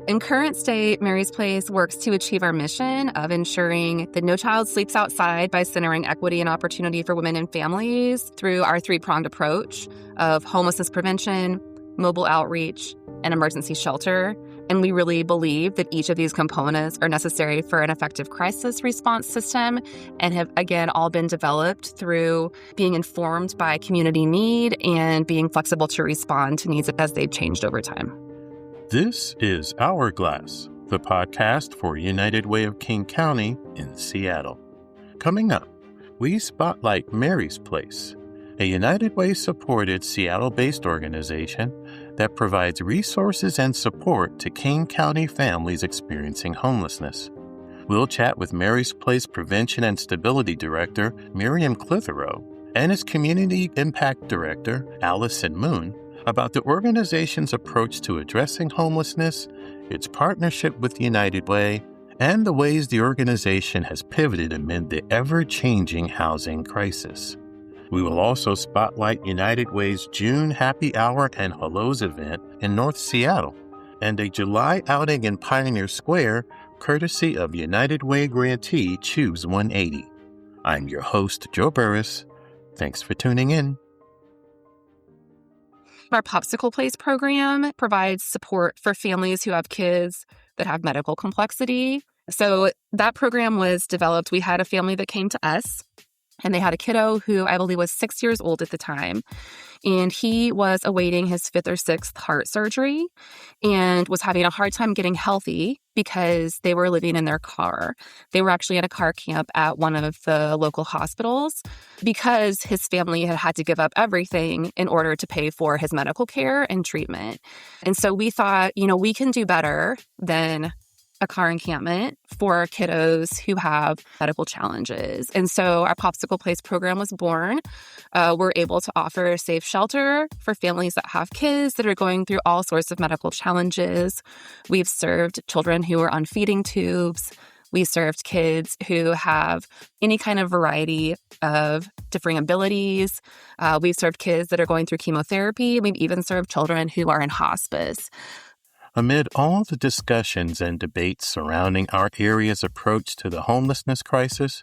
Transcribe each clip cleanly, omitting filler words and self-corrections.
In current state, Mary's Place works to achieve our mission of ensuring that no child sleeps outside by centering equity and opportunity for women and families through our three-pronged approach of homelessness prevention, mobile outreach, and emergency shelter. And we really believe that each of these components are necessary for an effective crisis response system and have, again, all been developed through being informed by community need and being flexible to respond to needs as they've changed over time. This is Hourglass, the podcast for United Way of King County in Seattle. Coming up, we spotlight Mary's Place, a United Way-supported Seattle-based organization that provides resources and support to King County families experiencing homelessness. We'll chat with Mary's Place Prevention and Stability Director, Miriam Clithero, and its Community Impact Director, Alyson Moon, about the organization's approach to addressing homelessness, its partnership with United Way, and the ways the organization has pivoted amid the ever-changing housing crisis. We will also spotlight United Way's June Happy Hour and Hellos event in North Seattle and a July outing in Pioneer Square, courtesy of United Way grantee Choose 180. I'm your host, Joe Burris. Thanks for tuning in. Our Popsicle Place program provides support for families who have kids that have medical complexity. So that program was developed. We had a family that came to us, and they had a kiddo who I believe was 6 years old at the time. And he was awaiting his 5th or 6th heart surgery and was having a hard time getting healthy because they were living in their car. They were actually at a car camp at one of the local hospitals because his family had had to give up everything in order to pay for his medical care and treatment. And so we thought, we can do better than a car encampment for kiddos who have medical challenges. And so our Popsicle Place program was born. We're able to offer safe shelter for families that have kids that are going through all sorts of medical challenges. We've served children who are on feeding tubes. We served kids who have any kind of variety of differing abilities. We've served kids that are going through chemotherapy. We've even served children who are in hospice. Amid all the discussions and debates surrounding our area's approach to the homelessness crisis,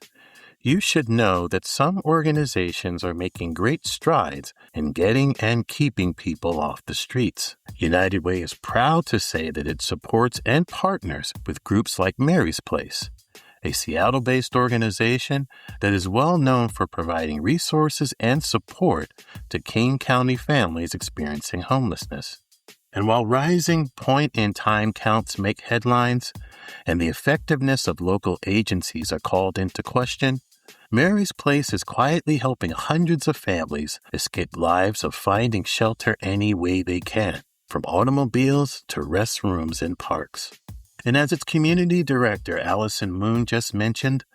you should know that some organizations are making great strides in getting and keeping people off the streets. United Way is proud to say that it supports and partners with groups like Mary's Place, a Seattle-based organization that is well known for providing resources and support to King County families experiencing homelessness. And while rising point-in-time counts make headlines and the effectiveness of local agencies are called into question, Mary's Place is quietly helping hundreds of families escape lives of finding shelter any way they can, from automobiles to restrooms in parks. And as its community director, Alyson Moon, just mentioned,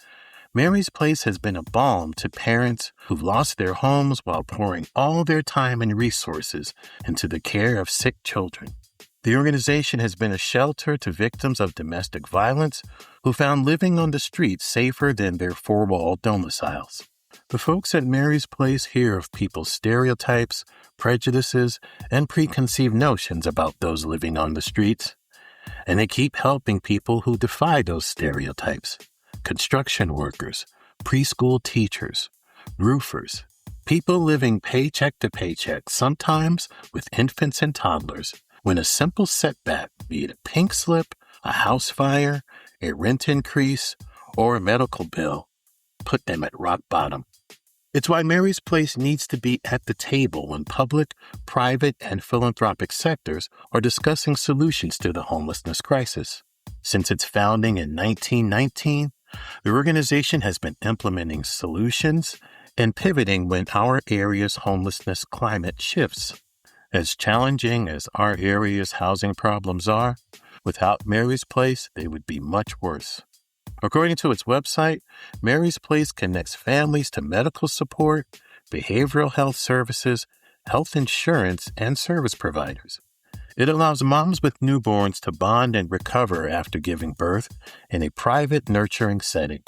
Mary's Place has been a balm to parents who've lost their homes while pouring all their time and resources into the care of sick children. The organization has been a shelter to victims of domestic violence who found living on the streets safer than their four-wall domiciles. The folks at Mary's Place hear of people's stereotypes, prejudices, and preconceived notions about those living on the streets, and they keep helping people who defy those stereotypes. Construction workers, preschool teachers, roofers, people living paycheck to paycheck, sometimes with infants and toddlers, when a simple setback, be it a pink slip, a house fire, a rent increase, or a medical bill, put them at rock bottom. It's why Mary's Place needs to be at the table when public, private, and philanthropic sectors are discussing solutions to the homelessness crisis. Since its founding in 1919, the organization has been implementing solutions and pivoting when our area's homelessness climate shifts. As challenging as our area's housing problems are, without Mary's Place, they would be much worse. According to its website, Mary's Place connects families to medical support, behavioral health services, health insurance, and service providers. It allows moms with newborns to bond and recover after giving birth in a private, nurturing setting.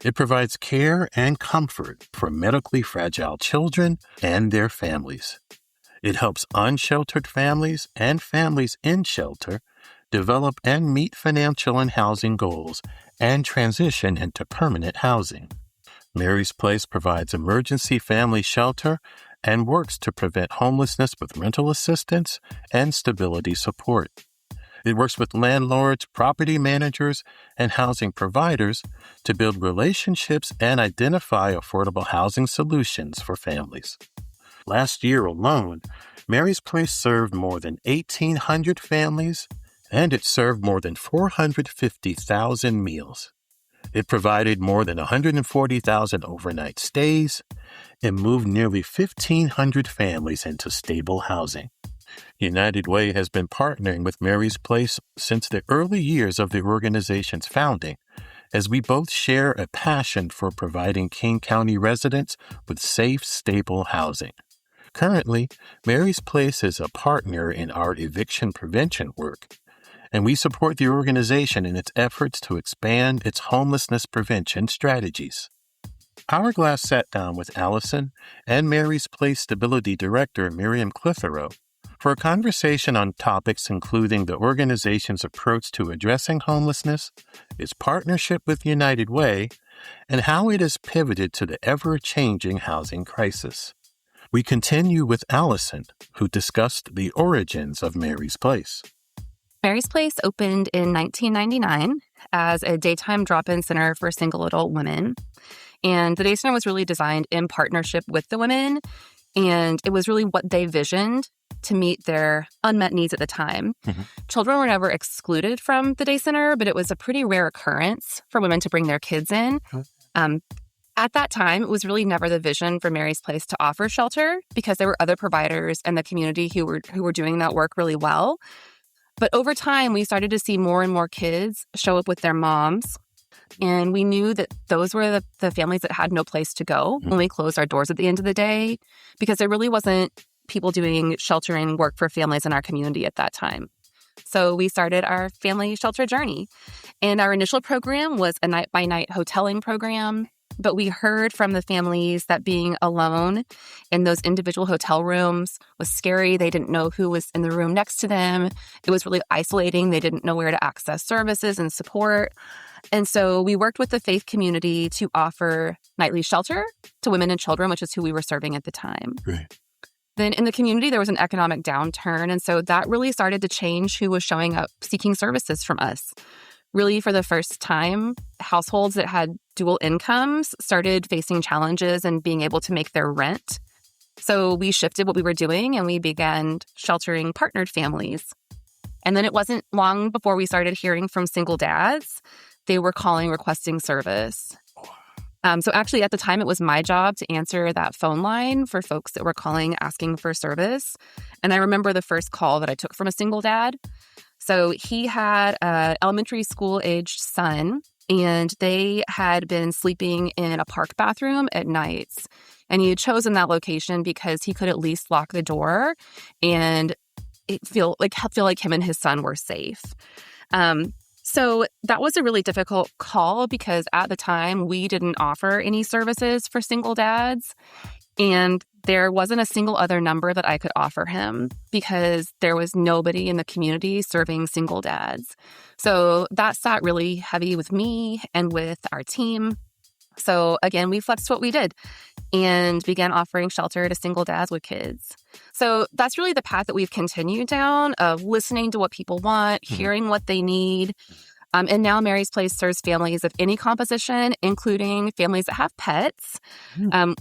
It provides care and comfort for medically fragile children and their families. It helps unsheltered families and families in shelter develop and meet financial and housing goals, and transition into permanent housing. Mary's Place provides emergency family shelter and works to prevent homelessness with rental assistance and stability support. It works with landlords, property managers, and housing providers to build relationships and identify affordable housing solutions for families. Last year alone, Mary's Place served more than 1,800 families, and it served more than 450,000 meals. It provided more than 140,000 overnight stays and moved nearly 1,500 families into stable housing. United Way has been partnering with Mary's Place since the early years of the organization's founding, as we both share a passion for providing King County residents with safe, stable housing. Currently, Mary's Place is a partner in our eviction prevention work, and we support the organization in its efforts to expand its homelessness prevention strategies. Hourglass sat down with Alyson and Mary's Place Stability Director Miriam Clithero for a conversation on topics including the organization's approach to addressing homelessness, its partnership with United Way, and how it has pivoted to the ever-changing housing crisis. We continue with Alyson, who discussed the origins of Mary's Place. Mary's Place opened in 1999 as a daytime drop-in center for single adult women. And the day center was really designed in partnership with the women, and it was really what they visioned to meet their unmet needs at the time. Mm-hmm. Children were never excluded from the day center, but it was a pretty rare occurrence for women to bring their kids in. Mm-hmm. At that time, it was really never the vision for Mary's Place to offer shelter because there were other providers in the community who were doing that work really well. But over time, we started to see more and more kids show up with their moms. And we knew that those were the families that had no place to go when we closed our doors at the end of the day, because there really wasn't people doing sheltering work for families in our community at that time. So we started our family shelter journey. And our initial program was a night-by-night hoteling program. But we heard from the families that being alone in those individual hotel rooms was scary. They didn't know who was in the room next to them. It was really isolating. They didn't know where to access services and support. And so we worked with the faith community to offer nightly shelter to women and children, which is who we were serving at the time. Right. Then in the community, there was an economic downturn. And so that really started to change who was showing up seeking services from us. Really, for the first time, households that had dual incomes started facing challenges and being able to make their rent. So we shifted what we were doing and we began sheltering partnered families. And then it wasn't long before we started hearing from single dads. They were calling, requesting service. So actually, at the time, it was my job to answer that phone line for folks that were calling, asking for service. And I remember the first call that I took from a single dad. So he had an elementary school-aged son, and they had been sleeping in a park bathroom at nights. And he had chosen that location because he could at least lock the door and feel like him and his son were safe. So that was a really difficult call because at the time, we didn't offer any services for single dads. And there wasn't a single other number that I could offer him because there was nobody in the community serving single dads. So that sat really heavy with me and with our team. So again, we flexed what we did and began offering shelter to single dads with kids. So that's really the path that we've continued down of listening to what people want, hearing what they need. And now Mary's Place serves families of any composition, including families that have pets.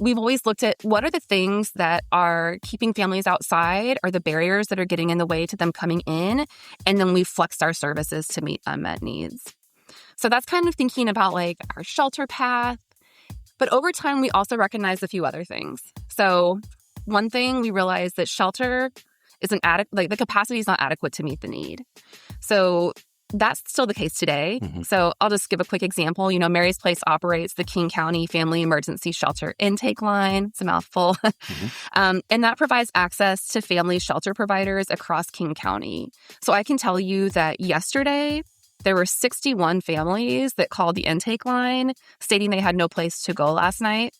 We've always looked at what are the things that are keeping families outside or the barriers that are getting in the way to them coming in. And then we've flexed our services to meet unmet needs. So that's kind of thinking about like our shelter path. But over time, we also recognized a few other things. So one thing we realized that shelter isn't the capacity is not adequate to meet the need. So that's still the case today. So I'll just give a quick example. Mary's Place operates the King County Family Emergency Shelter Intake Line. It's a mouthful. And that provides access to family shelter providers across King County. So I can tell you that yesterday, there were 61 families that called the intake line stating they had no place to go last night.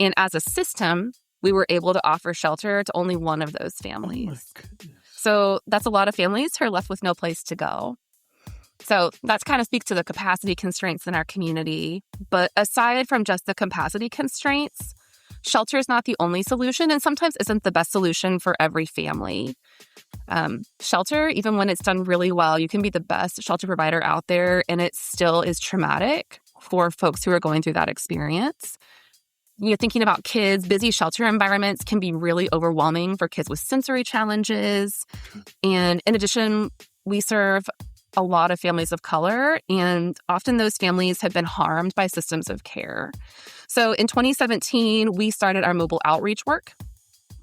And as a system, we were able to offer shelter to only one of those families. Oh my goodness. So that's a lot of families who are left with no place to go. So that's kind of speaks to the capacity constraints in our community. But aside from just the capacity constraints, shelter is not the only solution and sometimes isn't the best solution for every family. Shelter, even when it's done really well, you can be the best shelter provider out there, and it still is traumatic for folks who are going through that experience. Thinking about kids, busy shelter environments can be really overwhelming for kids with sensory challenges. And in addition, we serve a lot of families of color, and often those families have been harmed by systems of care. So in 2017, we started our mobile outreach work,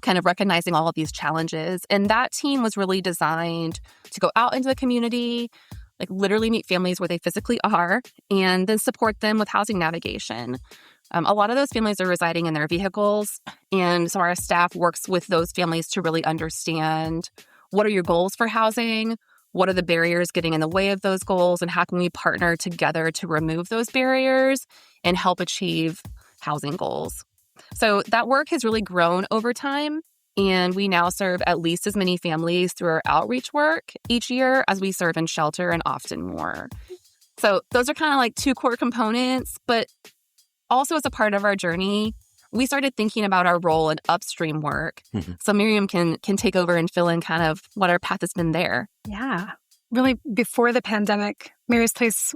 kind of recognizing all of these challenges. And that team was really designed to go out into the community, like literally meet families where they physically are, and then support them with housing navigation. A lot of those families are residing in their vehicles. And so our staff works with those families to really understand what are your goals for housing, what are the barriers getting in the way of those goals, and how can we partner together to remove those barriers and help achieve housing goals. So that work has really grown over time, and we now serve at least as many families through our outreach work each year as we serve in shelter, and often more. So those are kind of like two core components, but also as a part of our journey, we started thinking about our role in upstream work. Mm-hmm. So Miriam can take over and fill in kind of what our path has been there. Yeah. Really, before the pandemic, Mary's Place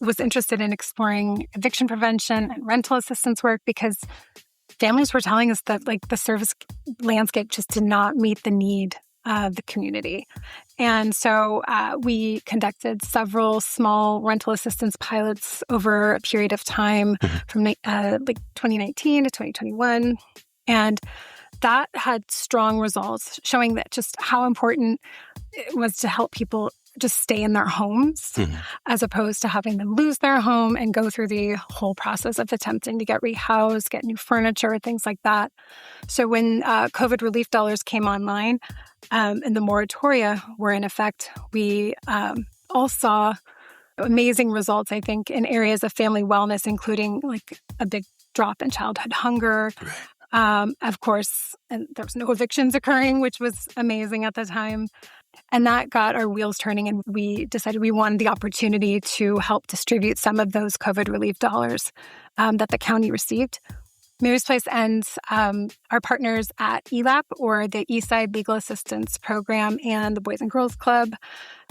was interested in exploring eviction prevention and rental assistance work because families were telling us that the service landscape just did not meet the need of the community. And so we conducted several small rental assistance pilots over a period of time from 2019 to 2021. And that had strong results, showing that just how important it was to help people just stay in their homes as opposed to having them lose their home and go through the whole process of attempting to get rehoused, get new furniture, things like that. So when COVID relief dollars came online and the moratoria were in effect, we all saw amazing results, I think, in areas of family wellness, including a big drop in childhood hunger. Right. Of course, and there was no evictions occurring, which was amazing at the time. And that got our wheels turning, and we decided we wanted the opportunity to help distribute some of those COVID relief dollars that the county received. Mary's Place and our partners at ELAP, or the Eastside Legal Assistance Program, and the Boys and Girls Club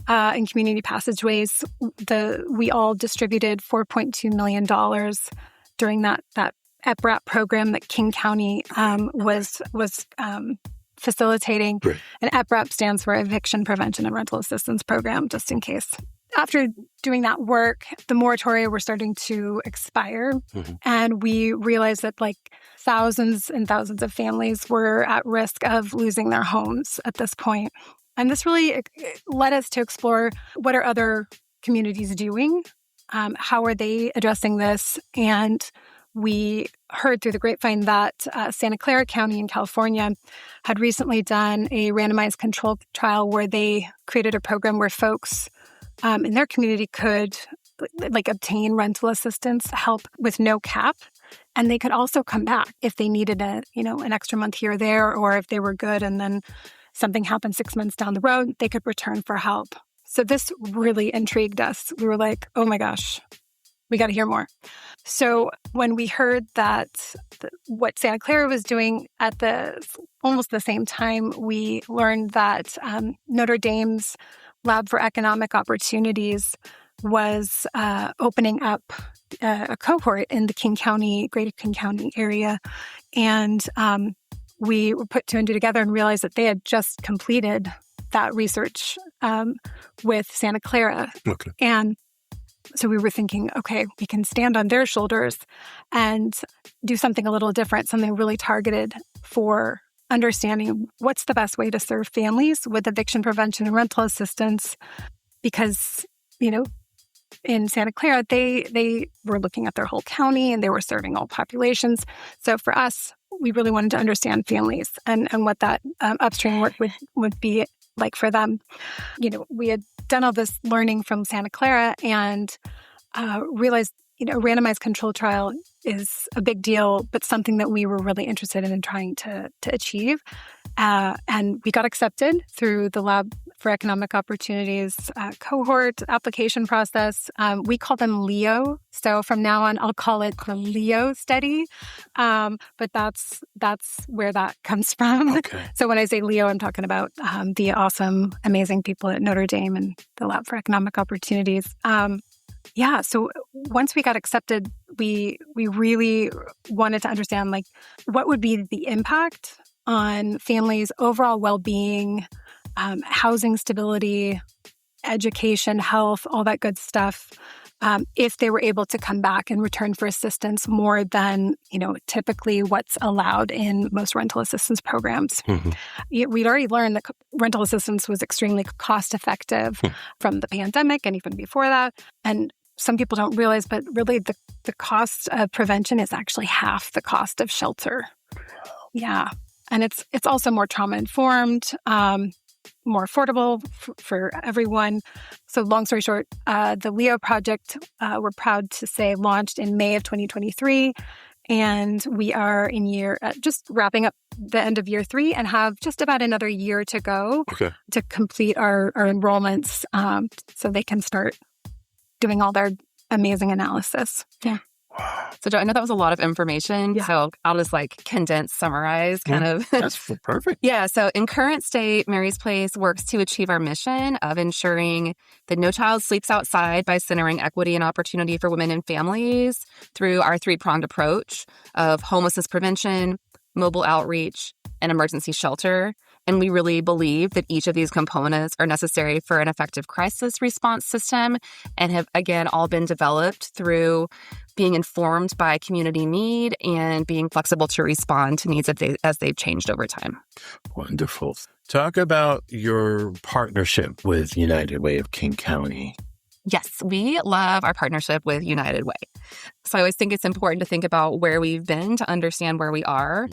and Community Passageways, we all distributed $4.2 million during that EPRAP program that King County was facilitating. Right. And EPRAP stands for Eviction Prevention and Rental Assistance Program, just in case. After doing that work, the moratoria were starting to expire. And we realized that thousands and thousands of families were at risk of losing their homes at this point. And this really led us to explore, what are other communities doing? How are they addressing this? And we heard through the grapevine that Santa Clara County in California had recently done a randomized control trial where they created a program where folks in their community could obtain rental assistance help with no cap. And they could also come back if they needed an extra month here or there, or if they were good and then something happened 6 months down the road, they could return for help. So this really intrigued us. We were like, oh my gosh, we got to hear more. So when we heard that what Santa Clara was doing at almost the same time, we learned that Notre Dame's Lab for Economic Opportunities was opening up a cohort in the Greater King County area. And we put two and two together and realized that they had just completed that research with Santa Clara. Okay. And so we were thinking, okay, we can stand on their shoulders and do something a little different, something really targeted for understanding what's the best way to serve families with eviction prevention and rental assistance. Because, in Santa Clara, they were looking at their whole county and they were serving all populations. So for us, we really wanted to understand families and what that upstream work would be like for them. We had done all this learning from Santa Clara and realized randomized control trial is a big deal, but something that we were really interested in trying to achieve. And we got accepted through the Lab for Economic Opportunities cohort application process. We call them LEO. So from now on, I'll call it the LEO study. But that's where that comes from. Okay. So when I say LEO, I'm talking about the awesome, amazing people at Notre Dame and the Lab for Economic Opportunities. So once we got accepted, we really wanted to understand what would be the impact on families' overall well-being, housing stability, education, health, all that good stuff, if they were able to come back and return for assistance more than, typically what's allowed in most rental assistance programs. Mm-hmm. We'd already learned that rental assistance was extremely cost-effective from the pandemic and even before that. And some people don't realize, but really the cost of prevention is actually half the cost of shelter. Yeah. And it's also more trauma-informed, more affordable for everyone. So long story short, the LEO project, we're proud to say, launched in May of 2023. And we are just wrapping up the end of year 3 and have just about another year to go to complete our enrollments so they can start doing all their amazing analysis. Yeah. Wow. So, Joe, I know that was a lot of information. Yeah. So I'll just condense, summarize kind of. That's perfect. Yeah. So in current state, Mary's Place works to achieve our mission of ensuring that no child sleeps outside by centering equity and opportunity for women and families through our 3-pronged approach of homelessness prevention, mobile outreach, and emergency shelter. And we really believe that each of these components are necessary for an effective crisis response system and have, again, all been developed through being informed by community need and being flexible to respond to needs as they've changed over time. Wonderful. Talk about your partnership with United Way of King County. Yes, we love our partnership with United Way. So I always think it's important to think about where we've been to understand where we are.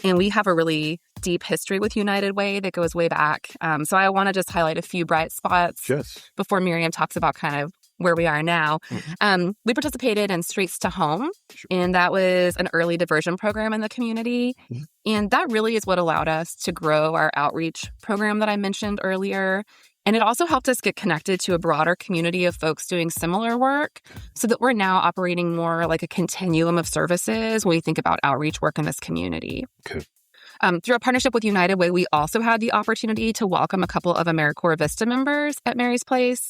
And we have a really deep history with United Way that goes way back. So I want to just highlight a few bright spots before Miriam talks about kind of where we are now. Mm-hmm. We participated in Streets to Home, and that was an early diversion program in the community. Mm-hmm. And that really is what allowed us to grow our outreach program that I mentioned earlier. And it also helped us get connected to a broader community of folks doing similar work so that we're now operating more like a continuum of services when we think about outreach work in this community. Okay. Through a partnership with United Way, we also had the opportunity to welcome a couple of AmeriCorps Vista members at Mary's Place.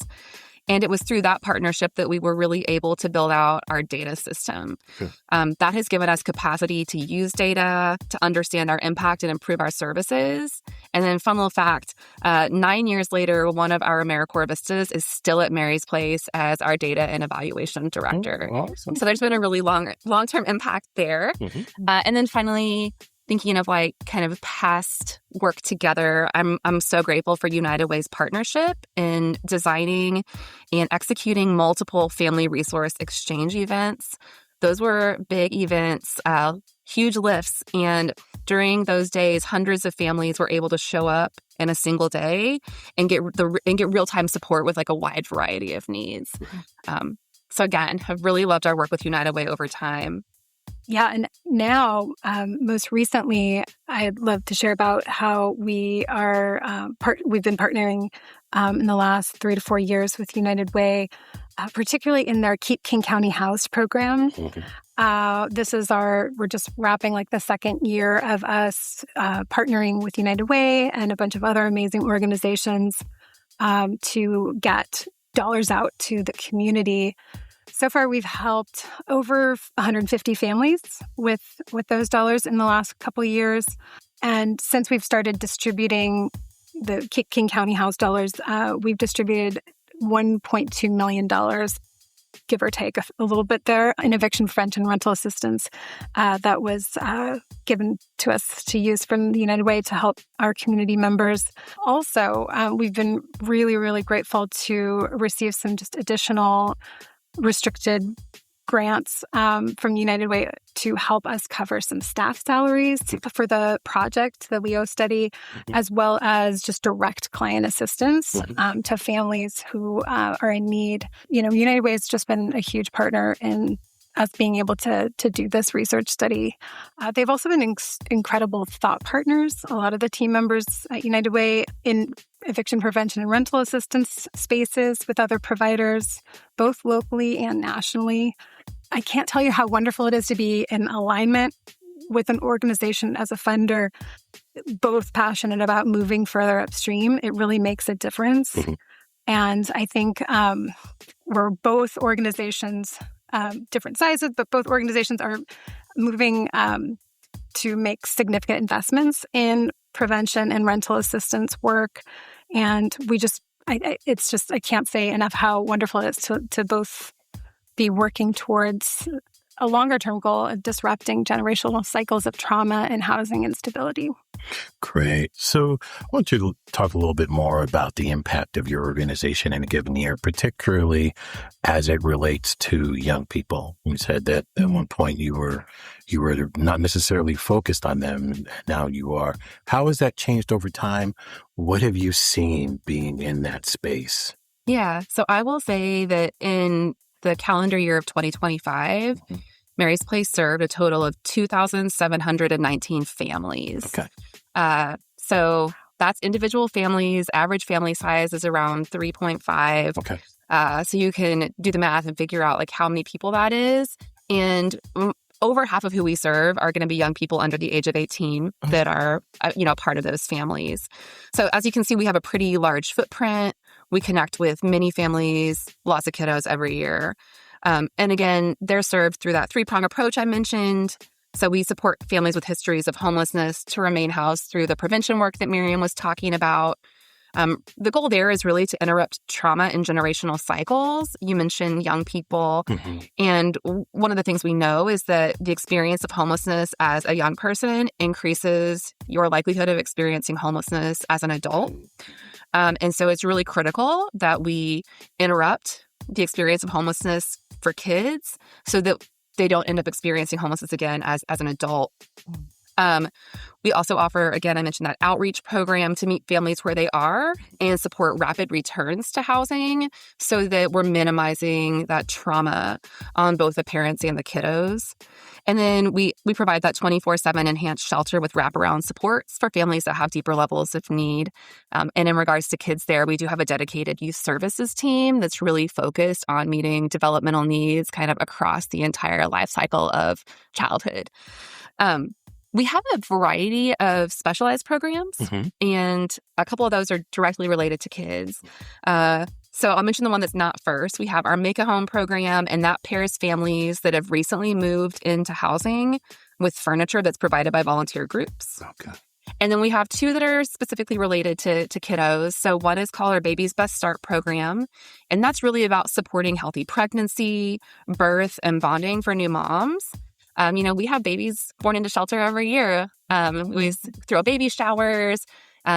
And it was through that partnership that we were really able to build out our data system. Okay. That has given us capacity to use data, to understand our impact and improve our services. And then fun little fact, 9 years later, one of our AmeriCorps Vistas is still at Mary's Place as our data and evaluation director. Oh, awesome. So there's been a really long-term impact there. Mm-hmm. And then finally, thinking of kind of past work together, I'm so grateful for United Way's partnership in designing and executing multiple family resource exchange events. Those were big events, huge lifts, and during those days, hundreds of families were able to show up in a single day and get real-time support with a wide variety of needs. So again, I've really loved our work with United Way over time. Yeah, and now, most recently, I'd love to share about how we are we've been partnering in the last 3 to 4 years with United Way, particularly in their Keep King County House program. Okay. We're just wrapping the second year of us partnering with United Way and a bunch of other amazing organizations to get dollars out to the community. So far, we've helped over 150 families with those dollars in the last couple of years. And since we've started distributing the King County House dollars, we've distributed $1.2 million, give or take a little bit there, in eviction prevention rental assistance that was given to us to use from the United Way to help our community members. Also, we've been really, really grateful to receive some just additional restricted grants from United Way to help us cover some staff salaries for the project, the Leo study, as well as just direct client assistance to families who are in need. United Way has just been a huge partner in us being able to do this research study. They've also been incredible thought partners. A lot of the team members at United Way in eviction prevention and rental assistance spaces with other providers, both locally and nationally. I can't tell you how wonderful it is to be in alignment with an organization as a funder, both passionate about moving further upstream. It really makes a difference. And I think we're both organizations, different sizes, but both organizations are moving to make significant investments in prevention and rental assistance work. And I can't say enough how wonderful it is to both be working towards a longer term goal of disrupting generational cycles of trauma and housing instability. Great. So I want you to talk a little bit more about the impact of your organization in a given year, particularly as it relates to young people. You said that at one point you were not necessarily focused on them. Now you are. How has that changed over time? What have you seen being in that space? Yeah. So I will say that in the calendar year of 2025, Mary's Place served a total of 2,719 families. Okay. So that's individual families. Average family size is around 3.5. Okay. So you can do the math and figure out like how many people that is. And over half of who we serve are going to be young people under the age of 18 that are, part of those families. So as you can see, we have a pretty large footprint. We connect with many families, lots of kiddos every year. And again, they're served through that three-prong approach I mentioned. So we support families with histories of homelessness to remain housed through the prevention work that Miriam was talking about. The goal there is really to interrupt trauma and generational cycles. You mentioned young people. And one of the things we know is that the experience of homelessness as a young person increases your likelihood of experiencing homelessness as an adult. And so it's really critical that we interrupt the experience of homelessness for kids so that they don't end up experiencing homelessness again as an adult. We also offer, again, I mentioned that outreach program to meet families where they are and support rapid returns to housing so that we're minimizing that trauma on both the parents and the kiddos. And then we provide that 24/7 enhanced shelter with wraparound supports for families that have deeper levels of need. And in regards to kids there, we do have a dedicated youth services team that's really focused on meeting developmental needs kind of across the entire life cycle of childhood. We have a variety of specialized programs, and a couple of those are directly related to kids. So I'll mention the one that's not first. We have our Make a Home program, and that pairs families that have recently moved into housing with furniture that's provided by volunteer groups. Okay. And then we have two that are specifically related to kiddos. So one is called our Baby's Best Start program, and that's really about supporting healthy pregnancy, birth, and bonding for new moms. We have babies born into shelter every year. We throw baby showers,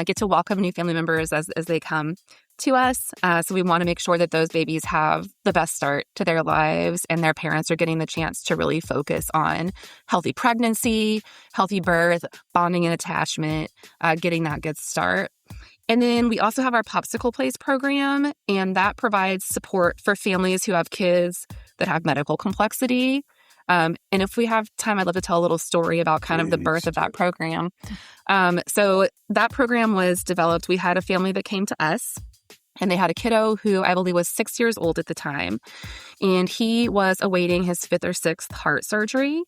get to welcome new family members as they come to us. So we want to make sure that those babies have the best start to their lives and their parents are getting the chance to really focus on healthy pregnancy, healthy birth, bonding and attachment, getting that good start. And then we also have our Popsicle Place program, and that provides support for families who have kids that have medical complexity. And if we have time, I'd love to tell a little story about kind of the birth of that program. So that program was developed. We had a family that came to us, and they had a kiddo who I believe was 6 years old at the time. And he was awaiting his 5th or 6th heart surgery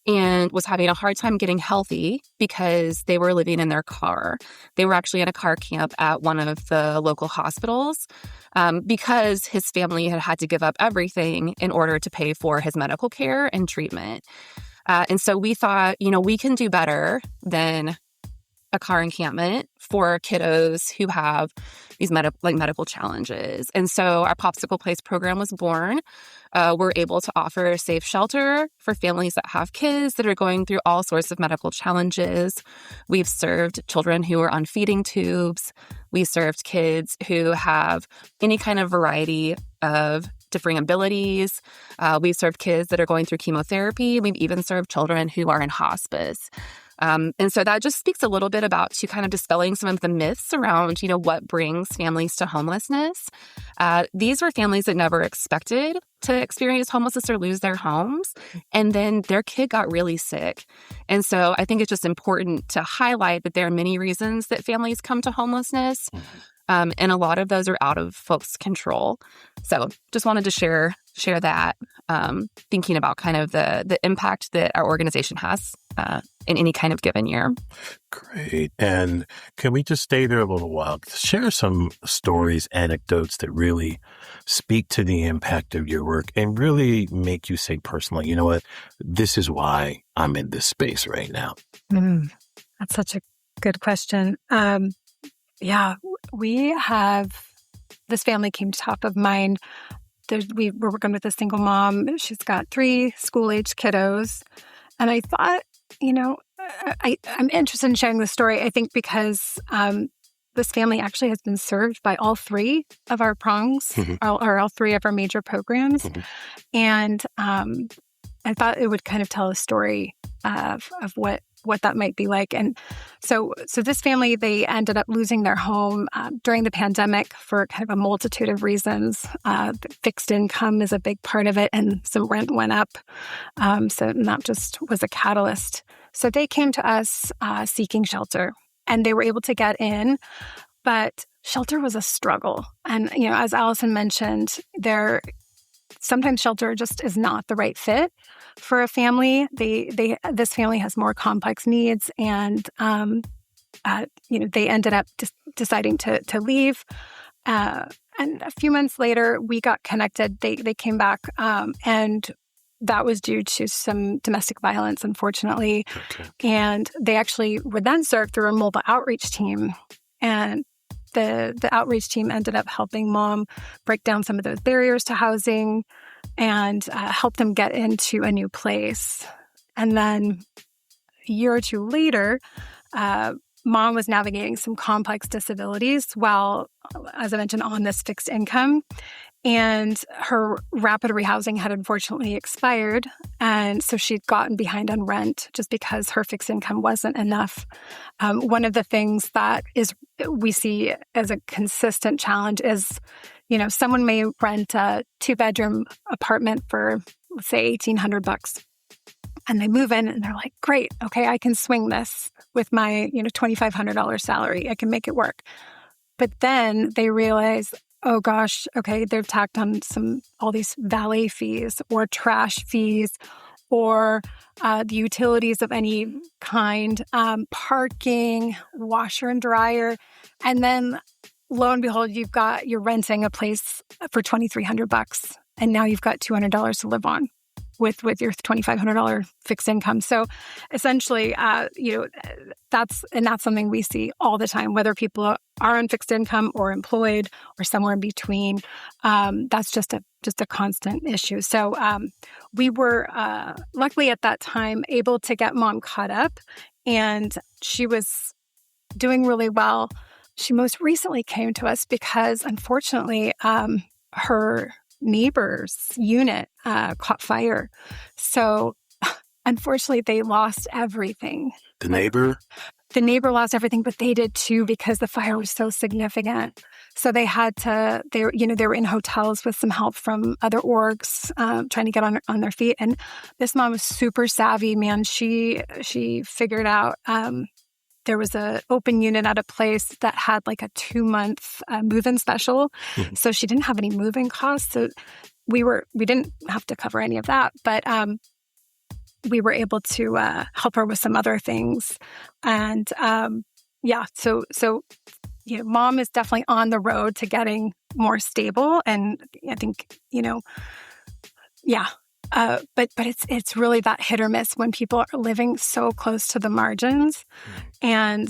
and was having a hard time getting healthy because they were living in their car. They were actually in a car camp at one of the local hospitals because his family had to give up everything in order to pay for his medical care and treatment. And so we thought, we can do better than a car encampment for kiddos who have these medical challenges. And so our Popsicle Place program was born. We're able to offer safe shelter for families that have kids that are going through all sorts of medical challenges. We've served children who are on feeding tubes. We served kids who have any kind of variety of differing abilities. We've served kids that are going through chemotherapy. We've even served children who are in hospice. And so that just speaks a little bit about to kind of dispelling some of the myths around, what brings families to homelessness. These were families that never expected to experience homelessness or lose their homes. And then their kid got really sick. And so I think it's just important to highlight that there are many reasons that families come to homelessness. And a lot of those are out of folks' control. So just wanted to share that, thinking about kind of the impact that our organization has in any kind of given year. Great. And can we just stay there a little while? Share some stories, anecdotes that really speak to the impact of your work and really make you say personally, you know what, this is why I'm in this space right now. That's such a good question. Yeah, we have, this family came top of mind. We were working with a single mom. She's got 3 school-aged kiddos. And I thought, I'm interested in sharing this story, I think, because this family actually has been served by all 3 of our prongs, or all 3 of our major programs. And I thought it would kind of tell a story of what that might be like. And so this family, they ended up losing their home during the pandemic for kind of a multitude of reasons. Fixed income is a big part of it, and some rent went up. So that just was a catalyst. So they came to us seeking shelter, and they were able to get in, but shelter was a struggle. And, as Alyson mentioned, sometimes shelter just is not the right fit for a family. This family has more complex needs, and they ended up deciding to leave. And a few months later, we got connected. They came back, and that was due to some domestic violence, unfortunately. Okay. And they actually were then served through a mobile outreach team, and the outreach team ended up helping mom break down some of those barriers to housing and help them get into a new place. And then a year or 2 later, mom was navigating some complex disabilities while, as I mentioned, on this fixed income. And her rapid rehousing had unfortunately expired. And so she'd gotten behind on rent just because her fixed income wasn't enough. One of the things that we see as a consistent challenge is, someone may rent a 2-bedroom apartment for, let's say, $1,800. And they move in and they're like, great, okay, I can swing this with my, $2,500 salary. I can make it work. But then they realize, oh gosh, okay, they've tacked on all these valet fees or trash fees or the utilities of any kind, parking, washer and dryer. And then lo and behold, you're renting a place for $2,300 and now you've got $200 to live on with your $2,500 fixed income. So essentially, that's something we see all the time, whether people are on fixed income or employed or somewhere in between. That's just a constant issue. So we were luckily at that time able to get mom caught up, and she was doing really well. She most recently came to us because, unfortunately, her neighbor's unit caught fire. So unfortunately, they lost everything. The neighbor lost everything, but they did too because the fire was so significant. So they were in hotels with some help from other orgs trying to get on their feet. And this mom was super savvy, man. She figured out there was an open unit at a place that had like a 2-month move-in special. Mm-hmm. So she didn't have any move-in costs. So we didn't have to cover any of that, but we were able to help her with some other things. And so mom is definitely on the road to getting more stable. And I think, but it's really that hit or miss when people are living so close to the margins. And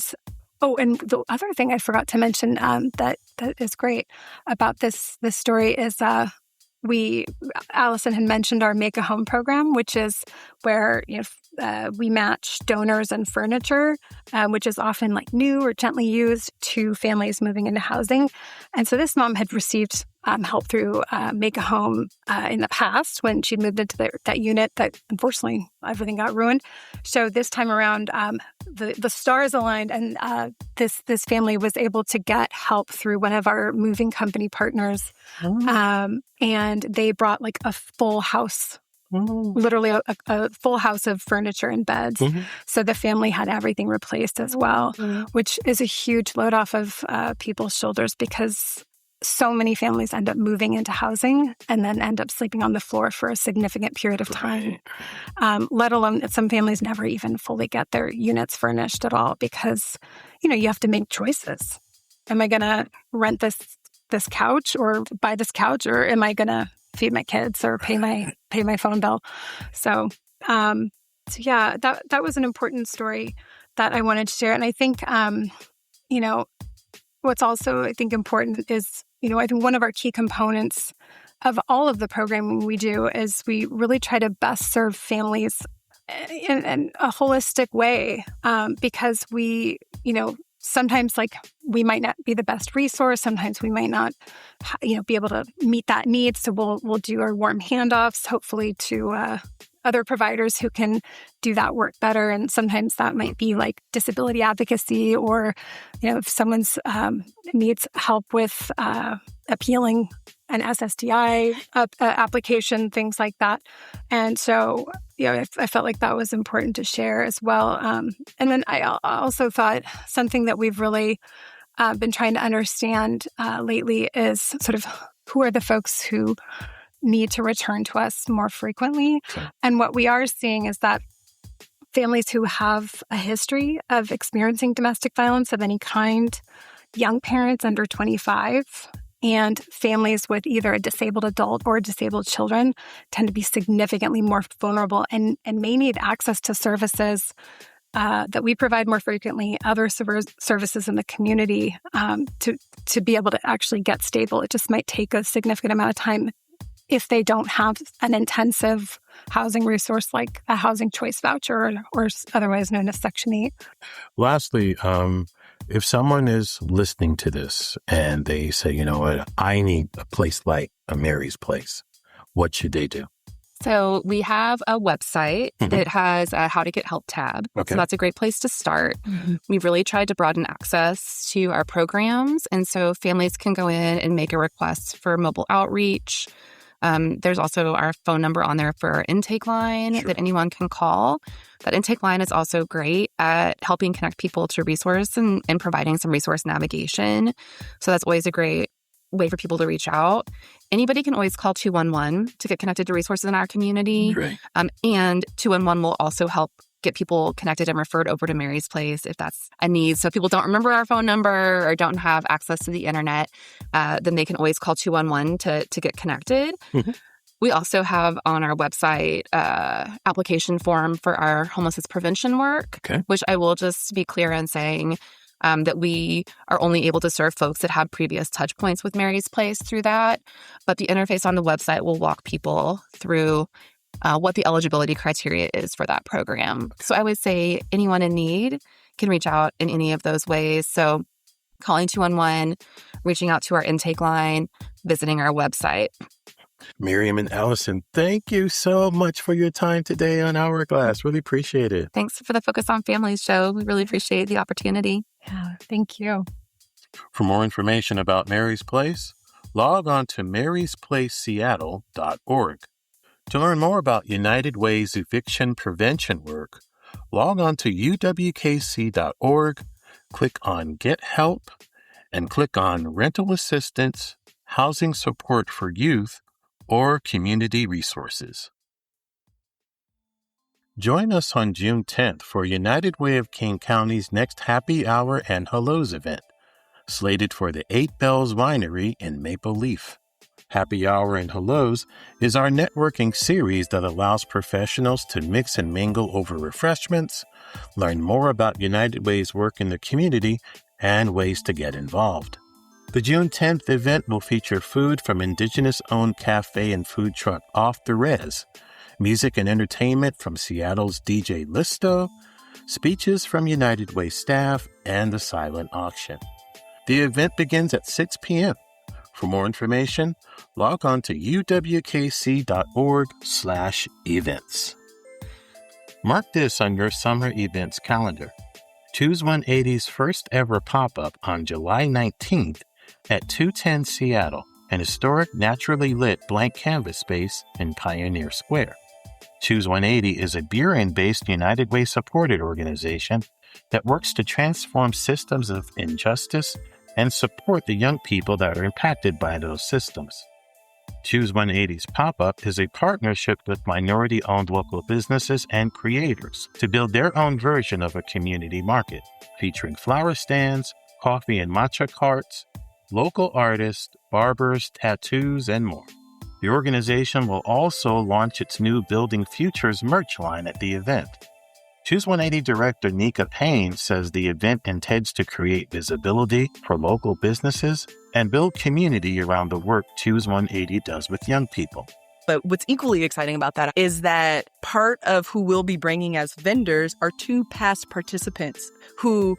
the other thing I forgot to mention that is great about this story is Alyson had mentioned our Make a Home program, which is where we match donors and furniture, which is often like new or gently used, to families moving into housing. And so this mom had received help through Make a Home in the past when she moved into that unit that unfortunately everything got ruined. So this time around, the stars aligned, and this family was able to get help through one of our moving company partners. And they brought like a full house, literally a full house of furniture and beds. So the family had everything replaced as well, which is a huge load off of people's shoulders, because so many families end up moving into housing and then end up sleeping on the floor for a significant period of time, let alone some families never even fully get their units furnished at all, because, you have to make choices. Am I going to rent this couch or buy this couch, or am I going to feed my kids or pay my phone bill? So yeah, that was an important story that I wanted to share. And I think, what's also, I think, important is, I think one of our key components of all of the programming we do is we really try to best serve families in a holistic way, because we, sometimes we might not be the best resource. Sometimes we might not, be able to meet that need. So we'll do our warm handoffs, hopefully, to other providers who can do that work better. And sometimes that might be like disability advocacy, or, if someone's needs help with appealing an SSDI application, things like that. And so, I felt like that was important to share as well. And then I also thought something that we've really been trying to understand lately is sort of who are the folks who need to return to us more frequently. Okay. And what we are seeing is that families who have a history of experiencing domestic violence of any kind, young parents under 25, and families with either a disabled adult or disabled children tend to be significantly more vulnerable and may need access to services that we provide more frequently, other services in the community, to be able to actually get stable. It just might take a significant amount of time if they don't have an intensive housing resource like a housing choice voucher, or otherwise known as Section 8. Lastly, if someone is listening to this and they say, you know what, I need a place like a Mary's Place, what should they do? So we have a website that has a How to Get Help tab. Okay. So that's a great place to start. We've really tried to broaden access to our programs. And so families can go in and make a request for mobile outreach. There's also our phone number on there for our intake line that anyone can call. That intake line is also great at helping connect people to resource and providing some resource navigation. So that's always a great way for people to reach out. Anybody can always call 211 to get connected to resources in our community. Right. And 211 will also help get people connected and referred over to Mary's Place if that's a need. So if people don't remember our phone number or don't have access to the internet, then they can always call 211 to get connected. We also have on our website application form for our homelessness prevention work, which I will just be clear in saying that we are only able to serve folks that have previous touch points with Mary's Place through that. But the interface on the website will walk people through what the eligibility criteria is for that program. So I would say anyone in need can reach out in any of those ways. So calling 211, reaching out to our intake line, visiting our website. Miriam and Alyson, thank you so much for your time today on Hourglass. Really appreciate it. Thanks for the Focus on Families show. We really appreciate the opportunity. Yeah, thank you. For more information about Mary's Place, log on to marysplaceseattle.org. To learn more about United Way's eviction prevention work, log on to uwkc.org, click on Get Help, and click on Rental Assistance, Housing Support for Youth, or Community Resources. Join us on June 10th for United Way of King County's next Happy Hour and Hellos event, slated for the 8 Bells Winery in Maple Leaf. Happy Hour and Hellos is our networking series that allows professionals to mix and mingle over refreshments, learn more about United Way's work in the community, and ways to get involved. The June 10th event will feature food from Indigenous-owned cafe and food truck Off the Res, Music and entertainment from Seattle's DJ Listo, speeches from United Way staff, and a silent auction. The event begins at 6 p.m. For more information, log on to uwkc.org/events. Mark this on your summer events calendar. Choose 180's first ever pop-up on July 19th at 210 Seattle, an historic naturally lit blank canvas space in Pioneer Square. Choose 180 is a Buren-based United Way supported organization that works to transform systems of injustice and support the young people that are impacted by those systems. Choose 180's pop-up is a partnership with minority-owned local businesses and creators to build their own version of a community market, featuring flower stands, coffee and matcha carts, local artists, barbers, tattoos, and more. The organization will also launch its new Building Futures merch line at the event. Choose 180 Director Nika Payne says the event intends to create visibility for local businesses and build community around the work Choose 180 does with young people. But what's equally exciting about that is that part of who we'll be bringing as vendors are two past participants who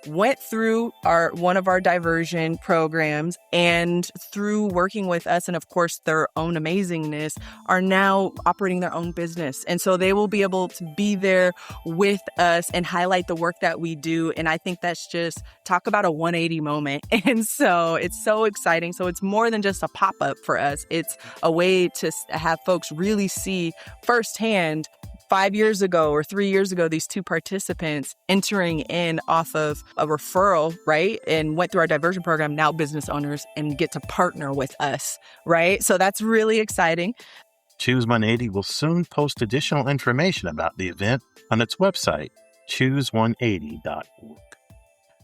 went through one of our diversion programs, and through working with us and, of course, their own amazingness, are now operating their own business. And so they will be able to be there with us and highlight the work that we do. And I think that's just talk about a 180 moment. And so it's so exciting. So it's more than just a pop-up for us. It's a way to have folks really see firsthand 5 years ago or 3 years ago, these two participants entering in off of a referral, right? And went through our diversion program, now business owners, and get to partner with us, right? So that's really exciting. Choose 180 will soon post additional information about the event on its website, choose180.org.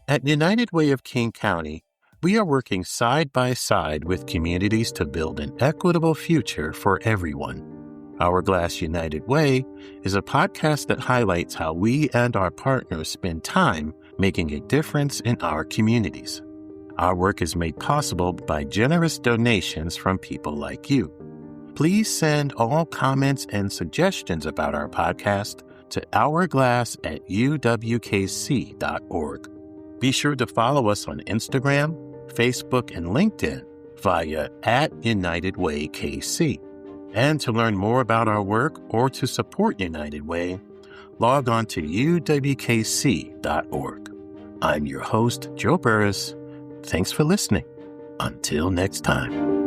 At United Way of King County, we are working side by side with communities to build an equitable future for everyone. Hourglass United Way is a podcast that highlights how we and our partners spend time making a difference in our communities. Our work is made possible by generous donations from people like you. Please send all comments and suggestions about our podcast to hourglass@uwkc.org. Be sure to follow us on Instagram, Facebook, and LinkedIn via @UnitedWayKC. And to learn more about our work or to support United Way, log on to uwkc.org. I'm your host, Joe Burris. Thanks for listening. Until next time.